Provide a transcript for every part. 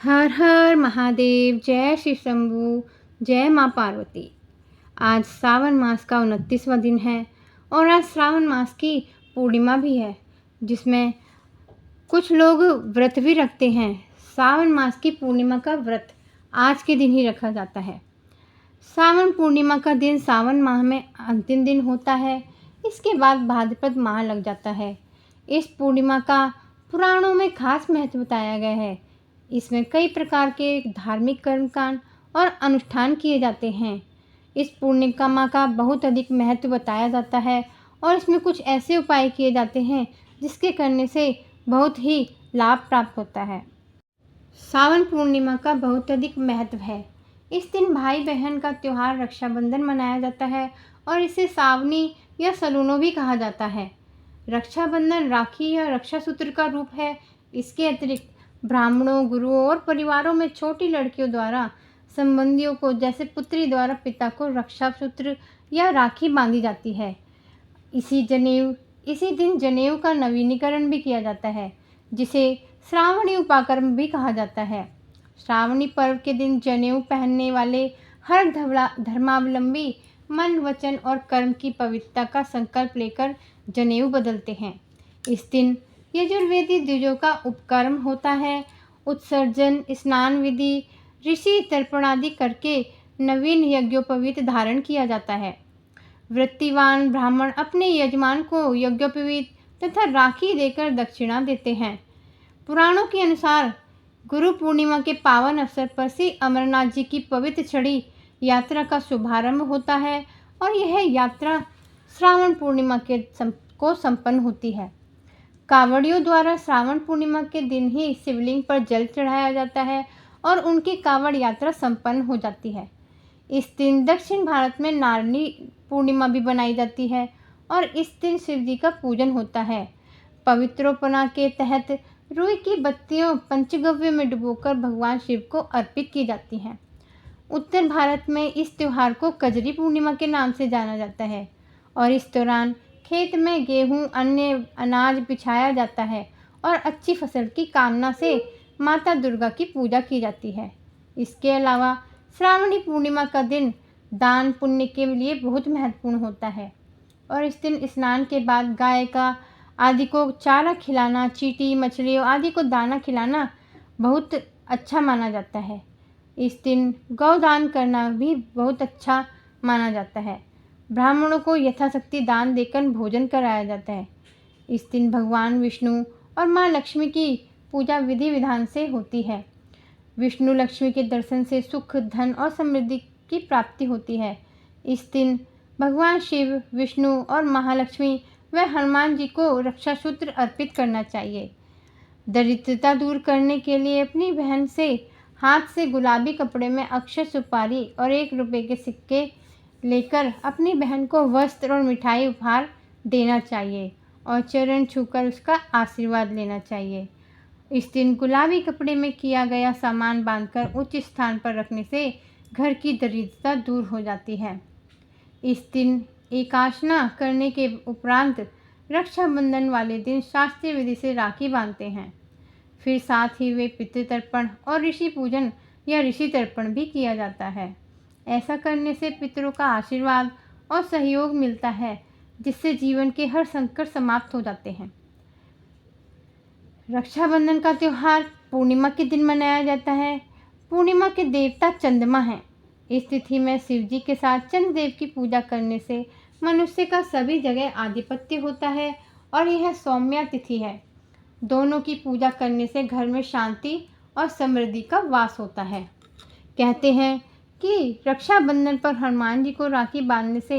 हर हर महादेव। जय श्री शंभू। जय माँ पार्वती। आज श्रावण मास का 29वां दिन है और आज श्रावण मास की पूर्णिमा भी है, जिसमें कुछ लोग व्रत भी रखते हैं। श्रावण मास की पूर्णिमा का व्रत आज के दिन ही रखा जाता है। श्रावण पूर्णिमा का दिन सावन माह में अंतिम दिन होता है। इसके बाद भाद्रपद माह लग जाता है। इस पूर्णिमा का पुराणों में खास महत्व बताया गया है। इसमें कई प्रकार के धार्मिक कर्मकांड और अनुष्ठान किए जाते हैं। इस पूर्णिमा का बहुत अधिक महत्व बताया जाता है और इसमें कुछ ऐसे उपाय किए जाते हैं जिसके करने से बहुत ही लाभ प्राप्त होता है। सावन पूर्णिमा का बहुत अधिक महत्व है। इस दिन भाई बहन का त्योहार रक्षाबंधन मनाया जाता है और इसे सावनी या सलूनो भी कहा जाता है। रक्षाबंधन राखी या रक्षा सूत्र का रूप है। इसके अतिरिक्त ब्राह्मणों, गुरुओं और परिवारों में छोटी लड़कियों द्वारा संबंधियों को जैसे पुत्री द्वारा पिता को रक्षा सूत्र या राखी बांधी जाती है। इसी दिन जनेऊ का नवीनीकरण भी किया जाता है, जिसे श्रावणी उपाकर्म भी कहा जाता है। श्रावणी पर्व के दिन जनेऊ पहनने वाले हर धर्मावलंबी मन, वचन और कर्म की पवित्रता का संकल्प लेकर जनेऊ बदलते हैं। इस दिन यजुर्वेदी द्विजों का उपकर्म होता है। उत्सर्जन, स्नान विधि, ऋषि तर्पण आदि करके नवीन यज्ञोपवीत धारण किया जाता है। वृत्तिवान ब्राह्मण अपने यजमान को यज्ञोपवीत तथा राखी देकर दक्षिणा देते हैं। पुराणों के अनुसार गुरु पूर्णिमा के पावन अवसर पर श्री अमरनाथ जी की पवित्र छड़ी यात्रा का शुभारंभ होता है और यह यात्रा श्रावण पूर्णिमा को संपन्न होती है। कांवड़ियों द्वारा श्रावण पूर्णिमा के दिन ही शिवलिंग पर जल चढ़ाया जाता है और उनकी कांवड़ यात्रा संपन्न हो जाती है। इस दिन दक्षिण भारत में नारणी पूर्णिमा भी बनाई जाती है और इस दिन शिव जी का पूजन होता है। पवित्रोपना के तहत रुई की बत्तियों पंचगव्य में डुबोकर भगवान शिव को अर्पित की जाती हैं। उत्तर भारत में इस त्यौहार को कजरी पूर्णिमा के नाम से जाना जाता है और इस दौरान खेत में गेहूं, अन्य अनाज बिछाया जाता है और अच्छी फसल की कामना से माता दुर्गा की पूजा की जाती है। इसके अलावा श्रावणी पूर्णिमा का दिन दान पुण्य के लिए बहुत महत्वपूर्ण होता है और इस दिन स्नान के बाद गाय का आदि को चारा खिलाना, चींटी मछलियों आदि को दाना खिलाना बहुत अच्छा माना जाता है। इस दिन गौदान करना भी बहुत अच्छा माना जाता है। ब्राह्मणों को यथाशक्ति दान देकर भोजन कराया जाता है। इस दिन भगवान विष्णु और माँ लक्ष्मी की पूजा विधि विधान से होती है। विष्णु लक्ष्मी के दर्शन से सुख, धन और समृद्धि की प्राप्ति होती है। इस दिन भगवान शिव, विष्णु और महालक्ष्मी व हनुमान जी को रक्षा सूत्र अर्पित करना चाहिए। दरिद्रता दूर करने के लिए अपनी बहन से हाथ से गुलाबी कपड़े में अक्षय सुपारी और 1 रुपये के सिक्के लेकर अपनी बहन को वस्त्र और मिठाई उपहार देना चाहिए और चरण छूकर उसका आशीर्वाद लेना चाहिए। इस दिन गुलाबी कपड़े में किया गया सामान बांधकर उच्च स्थान पर रखने से घर की दरिद्रता दूर हो जाती है। इस दिन एकाशना करने के उपरांत रक्षाबंधन वाले दिन शास्त्रीय विधि से राखी बांधते हैं। फिर साथ ही वे पितृतर्पण और ऋषि पूजन या ऋषि तर्पण भी किया जाता है। ऐसा करने से पितरों का आशीर्वाद और सहयोग मिलता है, जिससे जीवन के हर संकट समाप्त हो जाते हैं। रक्षाबंधन का त्यौहार पूर्णिमा के दिन मनाया जाता है। पूर्णिमा के देवता चंद्रमा हैं। इस तिथि में शिव जी के साथ चंद्रदेव की पूजा करने से मनुष्य का सभी जगह आधिपत्य होता है और यह सौम्या तिथि है। दोनों की पूजा करने से घर में शांति और समृद्धि का वास होता है। कहते हैं कि रक्षाबंधन पर हनुमान जी को राखी बांधने से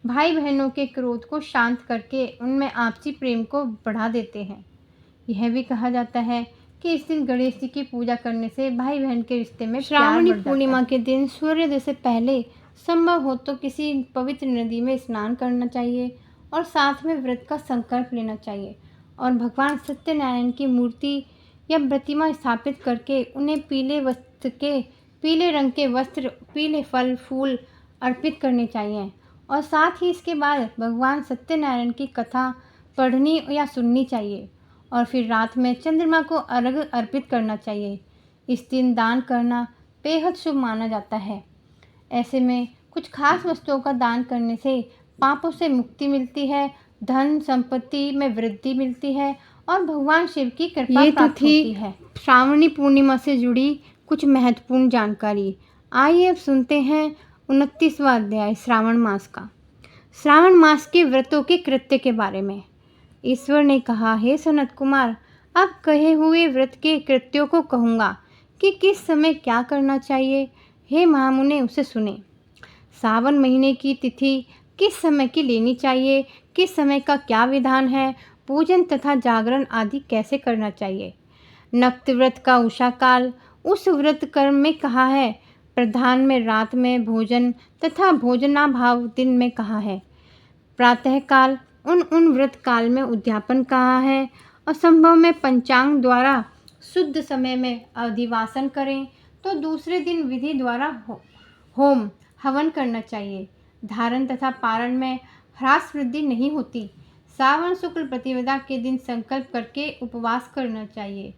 भाई बहनों के क्रोध को शांत करके उनमें आपसी प्रेम को बढ़ा देते हैं। यह भी कहा जाता है कि इस दिन गणेश जी की पूजा करने से भाई बहन के रिश्ते में श्रावणी पूर्णिमा के दिन सूर्योदय से पहले संभव हो तो किसी पवित्र नदी में स्नान करना चाहिए और साथ में व्रत का संकल्प लेना चाहिए और भगवान सत्यनारायण की मूर्ति या प्रतिमा स्थापित करके उन्हें पीले रंग के वस्त्र, पीले फल फूल अर्पित करने चाहिए और साथ ही इसके बाद भगवान सत्यनारायण की कथा पढ़नी या सुननी चाहिए और फिर रात में चंद्रमा को अर्घ्य अर्पित करना चाहिए। इस दिन दान करना बेहद शुभ माना जाता है। ऐसे में कुछ खास वस्तुओं का दान करने से पापों से मुक्ति मिलती है, धन संपत्ति में वृद्धि मिलती है और भगवान शिव की कृपा प्राप्त होती है। श्रावणी पूर्णिमा से जुड़ी कुछ महत्वपूर्ण जानकारी। आइए अब सुनते हैं 29वां अध्याय श्रावण मास का। श्रावण मास के व्रतों के कृत्य के बारे में। ईश्वर ने कहा, हे सनत कुमार, अब कहे हुए व्रत के कृत्यों को कहूँगा कि किस समय क्या करना चाहिए। हे महामुने, उसे सुने। सावन महीने की तिथि किस समय की लेनी चाहिए, किस समय का क्या विधान है, पूजन तथा जागरण आदि कैसे करना चाहिए। नक्त व्रत का उषा काल उस व्रत कर्म में कहा है, प्रधान में रात में भोजन तथा भोजनाभाव दिन में कहा है। प्रातः काल उन व्रत काल में उद्यापन कहा है। असंभव में पंचांग द्वारा शुद्ध समय में अधिवासन करें तो दूसरे दिन विधि द्वारा होम हवन करना चाहिए। धारण तथा पारण में ह्रास वृद्धि नहीं होती। सावन शुक्ल प्रतिपदा के दिन संकल्प करके उपवास करना चाहिए।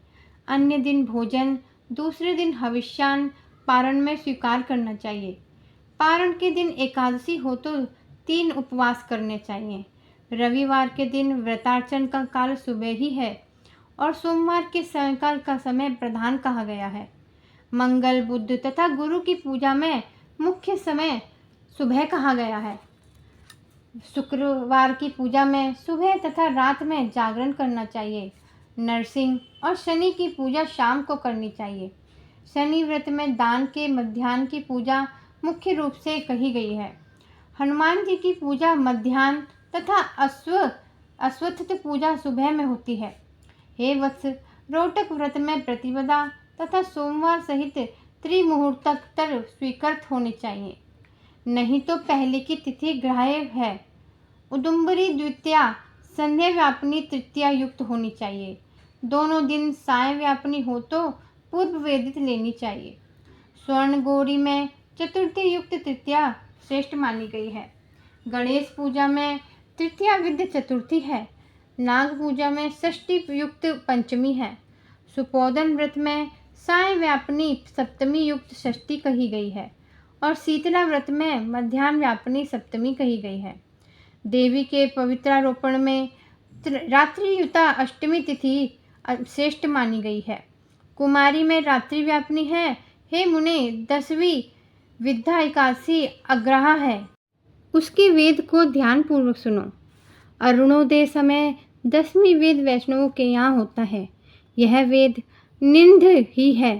अन्य दिन भोजन, दूसरे दिन हविष्यान पारण में स्वीकार करना चाहिए। पारण के दिन एकादशी हो तो 3 उपवास करने चाहिए। रविवार के दिन व्रतार्चन का काल सुबह ही है और सोमवार के सायंकाल का समय प्रधान कहा गया है। मंगल, बुध तथा गुरु की पूजा में मुख्य समय सुबह कहा गया है। शुक्रवार की पूजा में सुबह तथा रात में जागरण करना चाहिए। नरसिंह और शनि की पूजा शाम को करनी चाहिए। शनि व्रत में दान के मध्याह्न की पूजा मुख्य रूप से कही गई है। हनुमान जी की पूजा मध्याह्न तथा अश्वत्थ पूजा सुबह में होती है। हे वत्स, रोटक व्रत में प्रतिपदा तथा सोमवार सहित त्रिमुहूर्तोत्तर स्वीकृत होने चाहिए, नहीं तो पहले की तिथि ग्राह्य है। उदुम्बरी द्वितीया संध्या व्यापनी तृतीया युक्त होनी चाहिए। दोनों दिन साय व्यापनी हो तो पूर्व वेदित लेनी चाहिए। स्वर्ण गौरी में चतुर्थी युक्त तृतीया श्रेष्ठ मानी गई है। गणेश पूजा में तृतीया विद्य चतुर्थी है। नाग पूजा में षष्ठी युक्त पंचमी है। सुपोदन व्रत में साय व्यापनी सप्तमी युक्त षष्ठी कही गई है और शीतला व्रत में मध्याह्न व्यापनी सप्तमी कही गई है। देवी के पवित्रारोपण में रात्रियुता अष्टमी तिथि श्रेष्ठ मानी गई है। कुमारी में रात्रि व्यापनी है। हे मुने, 10वीं विद्या एकादशी अग्रहा है, उसके वेद को ध्यान पूर्वक सुनो। अरुणोदय समय 10वीं वेद वैष्णवों के यहाँ होता है। यह वेद निंद ही है।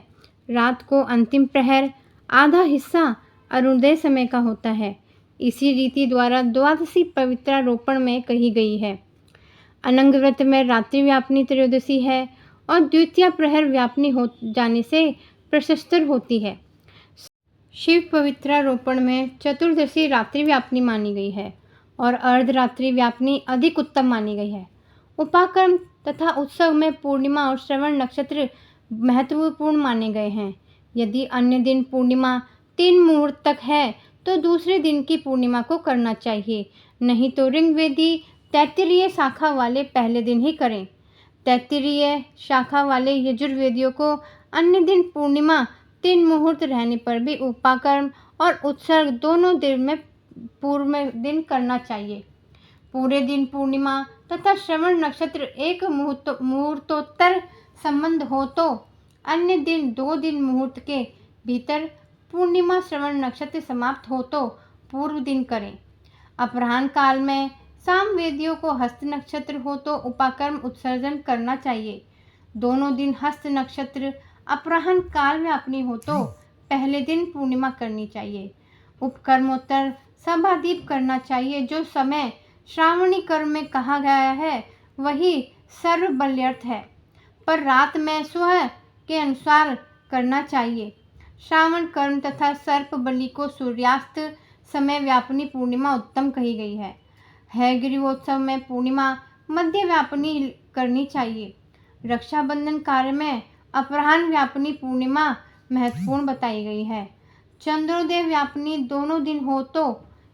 रात को अंतिम प्रहर आधा हिस्सा अरुणोदय समय का होता है। इसी रीति द्वारा द्वादशी पवित्रारोपण में कही गई है। अनंग व्रत में रात्रि व्यापनी त्रयोदशी है और द्वितीय प्रहर व्यापनी हो जाने से प्रशस्तर होती है। शिव पवित्रारोपण में चतुर्दशी रात्रि व्यापनी मानी गई है और अर्धरात्रि व्यापनी अधिक उत्तम मानी गई है। उपाकर्म तथा उत्सव में पूर्णिमा और श्रवण नक्षत्र महत्वपूर्ण माने गए हैं। यदि अन्य दिन पूर्णिमा 3 मुहूर्त तक है तो दूसरे दिन की पूर्णिमा को करना चाहिए, नहीं तो ऋग्वेदी तैत्तिरीय शाखा वाले पहले दिन ही करें। तैत्तिरीय शाखा वाले यजुर्वेदियों को अन्य दिन पूर्णिमा 3 मुहूर्त रहने पर भी उपाकर्म और उत्सर्ग दोनों दिन में पूर्व में दिन करना चाहिए। पूरे दिन पूर्णिमा तथा श्रवण नक्षत्र एक मुहूर्तोत्तर संबंध हो तो अन्य दिन 2 दिन मुहूर्त के भीतर पूर्णिमा श्रवण नक्षत्र समाप्त हो तो पूर्व दिन करें। अपराह्न काल में सामवेदियों को हस्त नक्षत्र हो तो उपाकर्म उत्सर्जन करना चाहिए। दोनों दिन हस्त नक्षत्र अपराह्न काल में अपनी हो तो पहले दिन पूर्णिमा करनी चाहिए। उपकर्मोत्तर सभादीप करना चाहिए। जो समय श्रावणी कर्म में कहा गया है वही सर्वबल्यर्थ है, पर रात में सुबह के अनुसार करना चाहिए। श्रावण कर्म तथा सर्प बलि को सूर्यास्त समय व्यापनी पूर्णिमा उत्तम कही गई है। हयग्रीवोत्सव में पूर्णिमा मध्य व्यापनी करनी चाहिए। रक्षाबंधन कार्य में अपराह्न व्यापनी पूर्णिमा महत्वपूर्ण बताई गई है। चंद्रोदय व्यापनी दोनों दिन हो तो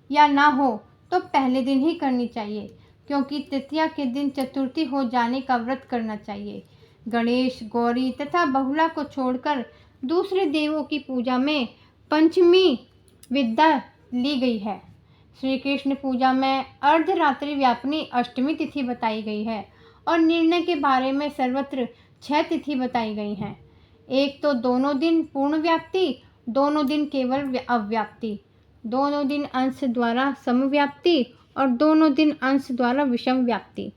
या ना हो तो पहले दिन ही करनी चाहिए, क्योंकि तृतीया के दिन चतुर्थी हो जाने का व्रत करना चाहिए। गणेश, गौरी तथा बहुला को छोड़कर दूसरे देवों की पूजा में पंचमी विद्या ली गई है। श्री कृष्ण पूजा में अर्धरात्रि व्यापिनी अष्टमी तिथि बताई गई है और निर्णय के बारे में सर्वत्र 6 तिथि बताई गई हैं। एक तो दोनों दिन पूर्ण व्याप्ति, दोनों दिन केवल अव्याप्ति, दोनों दिन अंश द्वारा समव्याप्ति और दोनों दिन अंश द्वारा विषम व्याप्ति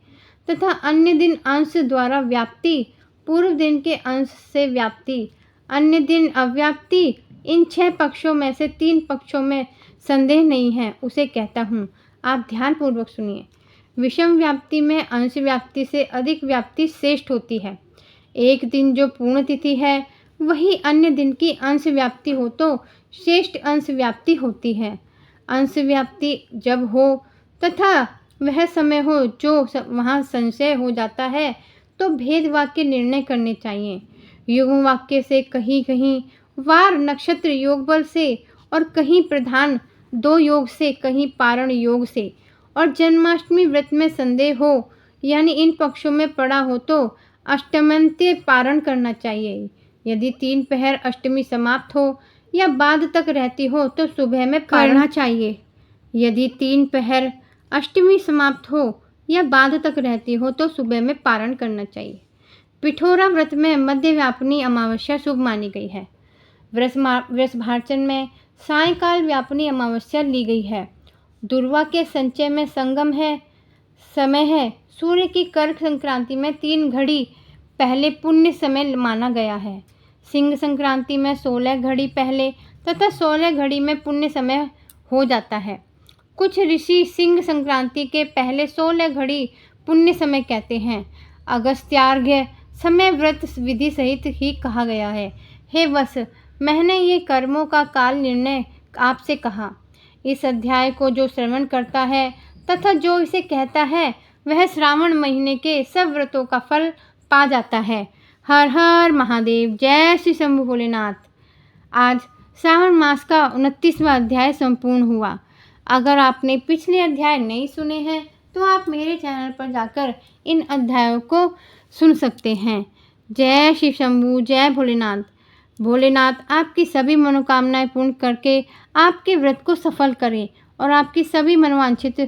तथा अन्य दिन अंश द्वारा व्याप्ति, पूर्व दिन के अंश से व्याप्ति, अन्य दिन अव्याप्ति। इन 6 पक्षों में से 3 पक्षों में संदेह नहीं है, उसे कहता हूँ। आप ध्यानपूर्वक सुनिए। विषम व्याप्ति में अंश व्याप्ति से अधिक व्याप्ति श्रेष्ठ होती है। एक दिन जो पूर्ण तिथि है वही अन्य दिन की अंश व्याप्ति हो तो श्रेष्ठ अंश व्याप्ति होती है। अंश व्याप्ति जब हो तथा वह समय हो जो वहाँ संशय हो जाता है तो भेद वाक्य निर्णय करने चाहिए। युग्म वाक्य से कहीं कहीं वार नक्षत्र योग बल से और कहीं प्रधान 2 योग से, कहीं पारण योग से और जन्माष्टमी व्रत में संदेह हो यानी इन पक्षों में पड़ा हो तो अष्टमंत्य पारण करना चाहिए। यदि 3 पहर अष्टमी समाप्त हो या बाद तक रहती हो तो सुबह में करना चाहिए। यदि 3 पहर अष्टमी समाप्त हो या बाद तक रहती हो तो सुबह में पारण करना चाहिए। पिठोरा व्रत में मध्य व्यापिनी अमावस्या शुभ मानी गई है। वृषभार्चन में सायंकाल व्यापिनी अमावस्या ली गई है। दुर्वा के संचय में संगम है समय है। सूर्य की कर्क संक्रांति में 3 घड़ी पहले पुण्य समय माना गया है। सिंह संक्रांति में 16 घड़ी पहले तथा 16 घड़ी में पुण्य समय हो जाता है। कुछ ऋषि सिंह संक्रांति के पहले 16 घड़ी पुण्य समय कहते हैं। अगस्त्यार्घ्य समय व्रत विधि सहित ही कहा गया है। हे वत्स, मैंने ये कर्मों का काल निर्णय आपसे कहा। इस अध्याय को जो श्रवण करता है तथा जो इसे कहता है वह श्रावण महीने के सब व्रतों का फल पा जाता है। हर हर महादेव। जय श्री शंभु भोलेनाथ। आज श्रावण मास का 29वां अध्याय संपूर्ण हुआ। अगर आपने पिछले अध्याय नहीं सुने हैं तो आप मेरे चैनल पर जाकर इन अध्यायों को सुन सकते हैं। जय श्री शंभु, जय भोलेनाथ। भोलेनाथ आपकी सभी मनोकामनाएं पूर्ण करके आपके व्रत को सफल करें और आपकी सभी मनोवांछित